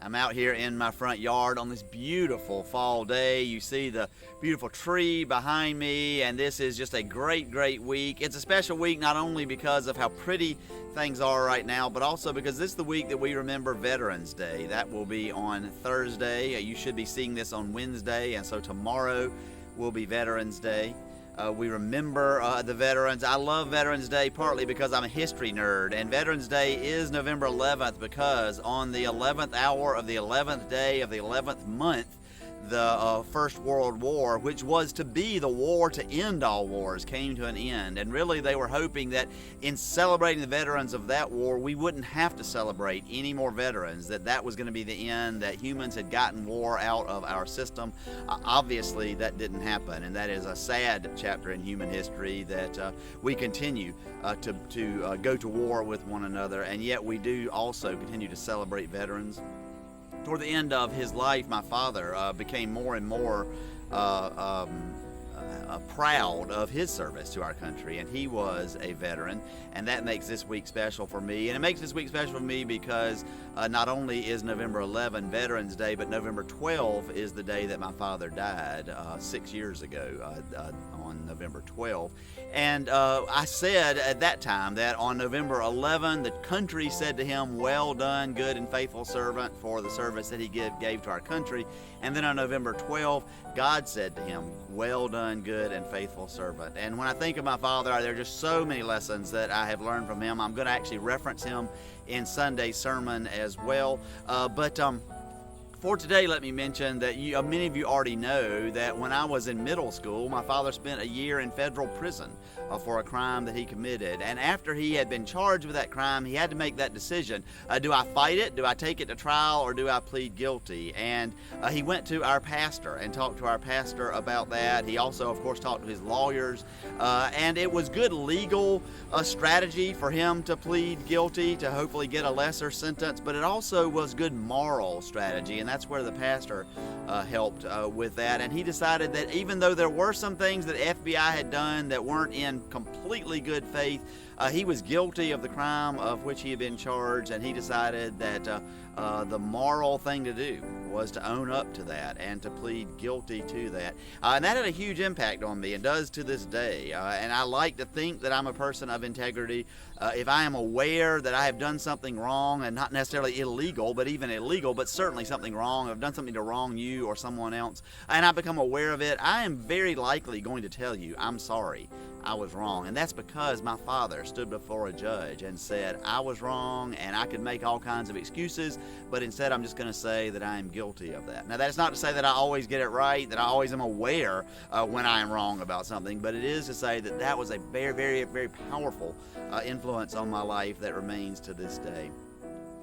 I'm out here in my front yard on this beautiful fall day. You see the beautiful tree behind me, and this is just a great week. It's a special week not only because of how pretty things are right now, but also because this is the week that we remember Veterans Day. That will be on Thursday. You should be seeing this on Wednesday, and so tomorrow will be Veterans Day. We remember the veterans. I love Veterans Day partly because I'm a history nerd, and Veterans Day is November 11th because on the 11th hour of the 11th day of the 11th month, the First World War, which was to be the war to end all wars, came to an end. And really they were hoping that in celebrating the veterans of that war, we wouldn't have to celebrate any more veterans, that was going to be the end, that humans had gotten war out of our system. Obviously that didn't happen, and that is a sad chapter in human history, that we continue to go to war with one another, and yet we do also continue to celebrate veterans. Toward the end of his life, my father became more and more proud of his service to our country, and he was a veteran, and that makes this week special for me. And it makes this week special for me because not only is November 11 Veterans Day, but November 12 is the day that my father died 6 years ago on November 12. And I said at that time that on November 11, the country said to him, "Well done, good and faithful servant," for the service that he gave to our country. And then on November 12, God said to him, "Well done, good and faithful servant." And when I think of my father, there are just so many lessons that I have learned from him. I'm going to actually reference him in Sunday's sermon as well. For today, let me mention that many of you already know that when I was in middle school, my father spent a year in federal prison for a crime that he committed. And after he had been charged with that crime, he had to make that decision. Do I fight it? Do I take it to trial? Or do I plead guilty? And he went to our pastor and talked to our pastor about that. He also, of course, talked to his lawyers. And it was good legal strategy for him to plead guilty to hopefully get a lesser sentence, but it also was good moral strategy. And that's where the pastor helped with that. And he decided that even though there were some things that FBI had done that weren't in completely good faith, he was guilty of the crime of which he had been charged, and he decided that the moral thing to do was to own up to that and to plead guilty to that. And that had a huge impact on me, and does to this day. And I like to think that I'm a person of integrity. If I am aware that I have done something wrong, and not necessarily illegal, but even illegal, but certainly something wrong, I've done something to wrong you or someone else, and I become aware of it, I am very likely going to tell you, "I'm sorry, I was wrong." And that's because my father stood before a judge and said, "I was wrong," and I could make all kinds of excuses, but instead I'm just going to say that I am guilty of that. Now, that's not to say that I always get it right, that I always am aware when I am wrong about something, but it is to say that that was a very powerful influence on my life that remains to this day.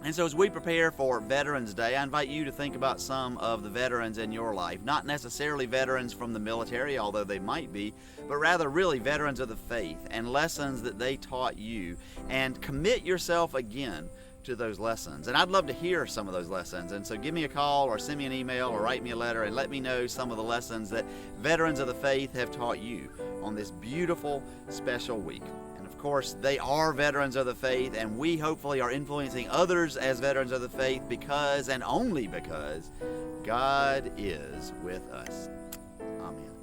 And so as we prepare for Veterans Day, I invite you to think about some of the veterans in your life. Not necessarily veterans from the military, although they might be, but rather really veterans of the faith and lessons that they taught you. And commit yourself again to those lessons. And I'd love to hear some of those lessons. And so give me a call or send me an email or write me a letter and let me know some of the lessons that veterans of the faith have taught you on this beautiful, special week. Of course, they are veterans of the faith, and we hopefully are influencing others as veterans of the faith because, and only because, God is with us. Amen.